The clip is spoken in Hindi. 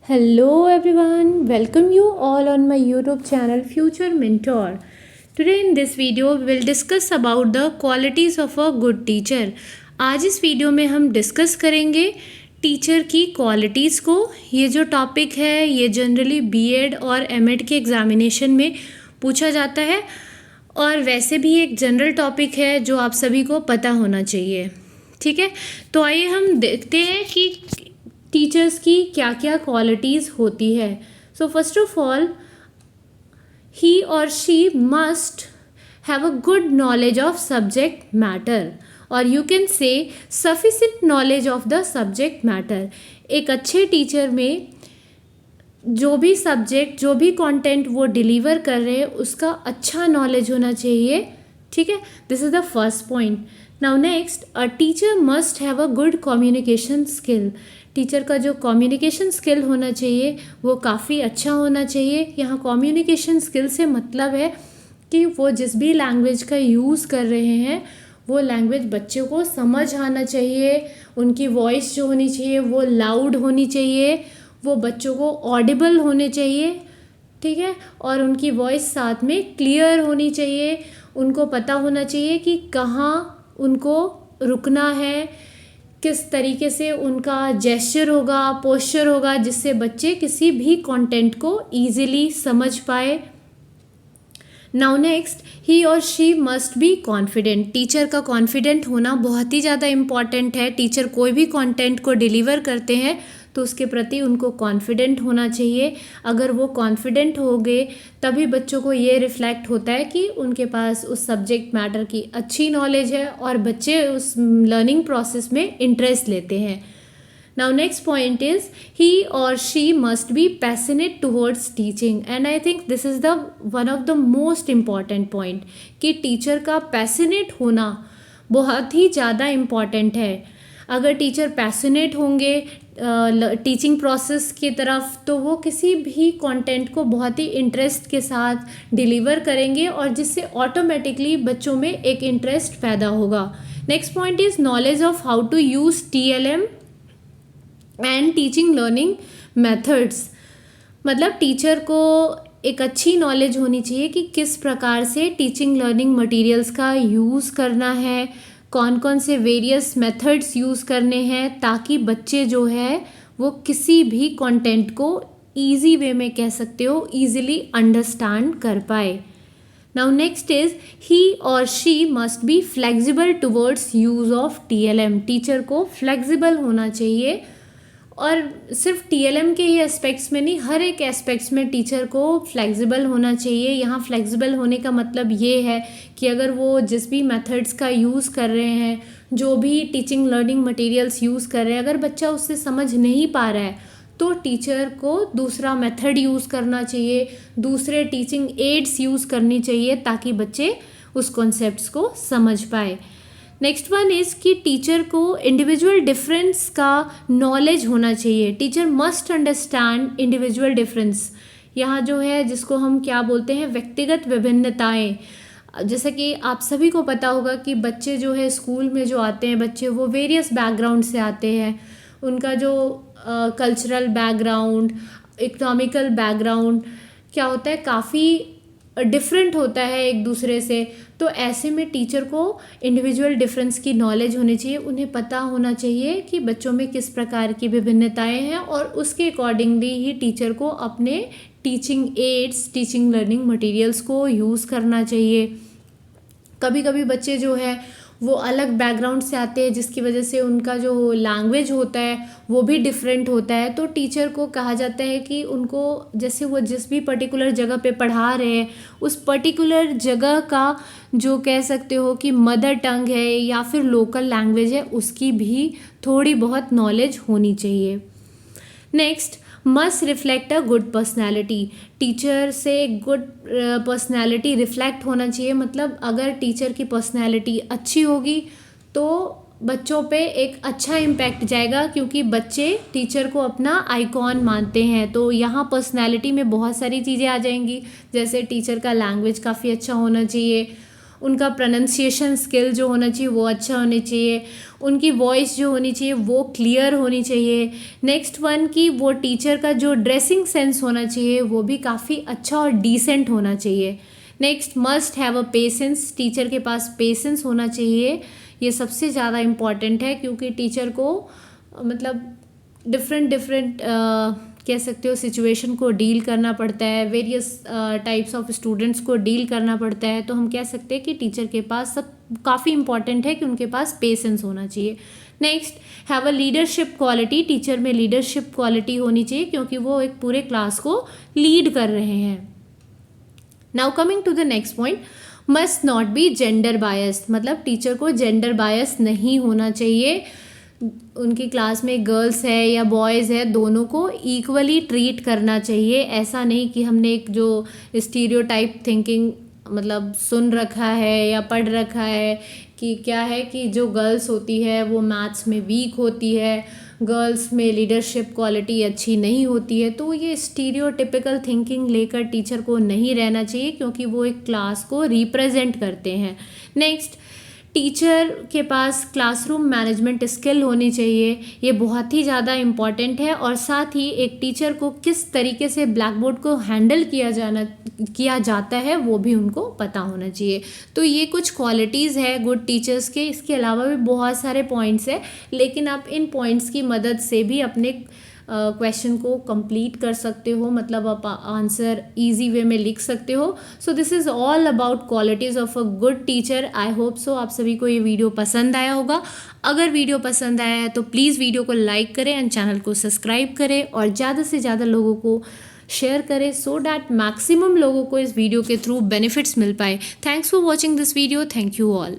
Hello everyone, welcome you all on my YouTube channel Future Mentor. Today in this video we will discuss about the qualities of a good teacher. आज इस वीडियो में हम डिस्कस करेंगे टीचर की क्वालिटीज़ को। ये जो टॉपिक है ये जनरली बीएड और एमएड के एग्जामिनेशन में पूछा जाता है और वैसे भी एक जनरल टॉपिक है जो आप सभी को पता होना चाहिए। ठीक है, तो आइए हम देखते हैं कि टीचर्स की क्या क्या क्वालिटीज़ होती है। So first of all, he or she must have a good knowledge of subject matter, or you can say sufficient knowledge of the subject matter. एक अच्छे टीचर में जो भी सब्जेक्ट, जो भी कंटेंट वो डिलीवर कर रहे हैं उसका अच्छा नॉलेज होना चाहिए। ठीक है, this is the first point. Now next, a teacher must have a good communication skill. Teacher का जो कम्युनिकेशन स्किल होना चाहिए वो काफ़ी अच्छा होना चाहिए। यहाँ कम्युनिकेशन स्किल से मतलब है कि वो जिस भी लैंग्वेज का यूज़ कर रहे हैं वो लैंग्वेज बच्चे को समझ आना चाहिए। उनकी वॉइस जो होनी चाहिए वो लाउड होनी चाहिए, वो बच्चों को ऑडिबल होने चाहिए। ठीक है, और उनकी वॉइस साथ में क्लियर होनी चाहिए। उनको पता होना चाहिए कि कहाँ उनको रुकना है, किस तरीके से उनका जेस्चर होगा, पोस्चर होगा, जिससे बच्चे किसी भी कंटेंट को ईजिली समझ पाए। Now next, he or she must be confident. Teacher का कॉन्फिडेंट होना बहुत ही ज़्यादा इम्पॉर्टेंट है। टीचर कोई भी कंटेंट को डिलीवर करते हैं तो उसके प्रति उनको कॉन्फिडेंट होना चाहिए। अगर वो कॉन्फिडेंट हो गए तभी बच्चों को ये रिफ्लेक्ट होता है कि उनके पास उस सब्जेक्ट मैटर की अच्छी नॉलेज है और बच्चे उस लर्निंग प्रोसेस में इंटरेस्ट लेते हैं। Now next point is, he or she must be passionate towards teaching, and I think this is the one of the most important point कि टीचर का पैशनेट होना बहुत ही ज़्यादा इम्पॉर्टेंट है। अगर टीचर पैशनेट होंगे टीचिंग प्रोसेस की तरफ तो वो किसी भी कंटेंट को बहुत ही इंटरेस्ट के साथ डिलीवर करेंगे और जिससे ऑटोमेटिकली बच्चों में एक इंटरेस्ट पैदा होगा। Next point is knowledge of how to use TLM and teaching learning methods. मतलब टीचर को एक अच्छी नॉलेज होनी चाहिए कि किस प्रकार से टीचिंग लर्निंग मटेरियल्स का यूज़ करना है, कौन कौन से वेरियस मेथड्स यूज़ करने हैं ताकि बच्चे जो है वो किसी भी कंटेंट को इजी वे में, कह सकते हो, इजीली अंडरस्टैंड कर पाए। Now next is, he or she must be flexible towards use of TLM. Teacher को फ्लेक्सिबल होना चाहिए और सिर्फ टीएलएम के ही एस्पेक्ट्स में नहीं, हर एक एस्पेक्ट्स में टीचर को फ्लेक्सिबल होना चाहिए। यहाँ फ्लेक्सिबल होने का मतलब ये है कि अगर वो जिस भी मेथड्स का यूज़ कर रहे हैं, जो भी टीचिंग लर्निंग मटेरियल्स यूज़ कर रहे हैं, अगर बच्चा उससे समझ नहीं पा रहा है तो टीचर को दूसरा मेथड यूज़ करना चाहिए, दूसरे टीचिंग एड्स यूज़ करनी चाहिए ताकि बच्चे उस कॉन्सेप्ट्स को समझ पाए। नेक्स्ट वन इज़ कि टीचर को इंडिविजुअल डिफरेंस का नॉलेज होना चाहिए। Teacher must understand individual difference. यहाँ जो है जिसको हम क्या बोलते हैं, व्यक्तिगत विभिन्नताएं। जैसा कि आप सभी को पता होगा कि बच्चे जो है स्कूल में जो आते हैं बच्चे, वो वेरियस बैकग्राउंड से आते हैं। उनका जो कल्चरल बैकग्राउंड, इकोनॉमिकल बैकग्राउंड क्या होता है, काफ़ी डिफरेंट होता है एक दूसरे से। तो ऐसे में टीचर को इंडिविजुअल डिफरेंस की नॉलेज होनी चाहिए। उन्हें पता होना चाहिए कि बच्चों में किस प्रकार की विभिन्नताएं हैं और उसके अकॉर्डिंगली ही टीचर को अपने teaching ads, teaching learning materials को यूज़ करना चाहिए। कभी कभी बच्चे जो है वो अलग बैकग्राउंड से आते हैं जिसकी वजह से उनका जो लैंग्वेज होता है वो भी डिफरेंट होता है। तो टीचर को कहा जाता है कि उनको, जैसे वो जिस भी पर्टिकुलर जगह पे पढ़ा रहे हैं उस पर्टिकुलर जगह का जो, कह सकते हो कि मदर टंग है या फिर लोकल लैंग्वेज है, उसकी भी थोड़ी बहुत नॉलेज होनी चाहिए। Next, must reflect a good personality. Teacher से गुड पर्सनैलिटी रिफ्लेक्ट होना चाहिए। मतलब अगर टीचर की पर्सनैलिटी अच्छी होगी तो बच्चों पे एक अच्छा इम्पैक्ट जाएगा, क्योंकि बच्चे टीचर को अपना आइकॉन मानते हैं। तो यहाँ पर्सनैलिटी में बहुत सारी चीज़ें आ जाएंगी, जैसे टीचर का लैंग्वेज काफ़ी अच्छा होना चाहिए, उनका प्रोनाउंसिएशन स्किल जो होना चाहिए वो अच्छा होना चाहिए, उनकी वॉइस जो होनी चाहिए वो क्लियर होनी चाहिए। नेक्स्ट वन कि वो टीचर का जो ड्रेसिंग सेंस होना चाहिए वो भी काफ़ी अच्छा और डिसेंट होना चाहिए। Next, must have a patience, teacher के पास पेशेंस होना चाहिए। ये सबसे ज़्यादा इम्पॉर्टेंट है क्योंकि टीचर को मतलब डिफरेंट कह सकते हो सिचुएशन को डील करना पड़ता है, वेरियस टाइप्स ऑफ स्टूडेंट्स को डील करना पड़ता है। तो हम कह सकते हैं कि टीचर के पास सब काफ़ी इंपॉर्टेंट है कि उनके पास पेशेंस होना चाहिए। Next, have a leadership quality, teacher में लीडरशिप क्वालिटी होनी चाहिए क्योंकि वो एक पूरे क्लास को लीड कर रहे हैं। Now coming to the next point, must not be gender bias, मतलब टीचर को जेंडर बायस नहीं होना चाहिए। उनकी क्लास में गर्ल्स है या बॉयज़ है, दोनों को इक्वली ट्रीट करना चाहिए। ऐसा नहीं कि हमने एक जो स्टीरियोटाइप थिंकिंग मतलब सुन रखा है या पढ़ रखा है कि क्या है कि जो गर्ल्स होती है वो मैथ्स में वीक होती है, गर्ल्स में लीडरशिप क्वालिटी अच्छी नहीं होती है। तो ये स्टीरियोटिपिकल थिंकिंग लेकर टीचर को नहीं रहना चाहिए क्योंकि वो एक क्लास को रिप्रेजेंट करते हैं। नेक्स्ट, टीचर के पास क्लासरूम मैनेजमेंट स्किल होनी चाहिए, ये बहुत ही ज़्यादा इम्पॉर्टेंट है। और साथ ही एक टीचर को किस तरीके से ब्लैक बोर्ड को हैंडल किया जाता है वो भी उनको पता होना चाहिए। तो ये कुछ क्वालिटीज़ है गुड टीचर्स के। इसके अलावा भी बहुत सारे पॉइंट्स हैं, लेकिन आप इन पॉइंट्स की मदद से भी अपने क्वेश्चन को कंप्लीट कर सकते हो, मतलब आप आंसर इजी वे में लिख सकते हो। So this is all about qualities of a good teacher. I hope so आप सभी को ये वीडियो पसंद आया होगा। अगर वीडियो पसंद आया है तो प्लीज़ वीडियो को लाइक करें एंड चैनल को सब्सक्राइब करें और ज़्यादा से ज़्यादा लोगों को शेयर करें सो डैट मैक्सिमम लोगों को इस वीडियो के थ्रू बेनिफिट्स मिल पाए। Thanks for watching this video. Thank you all.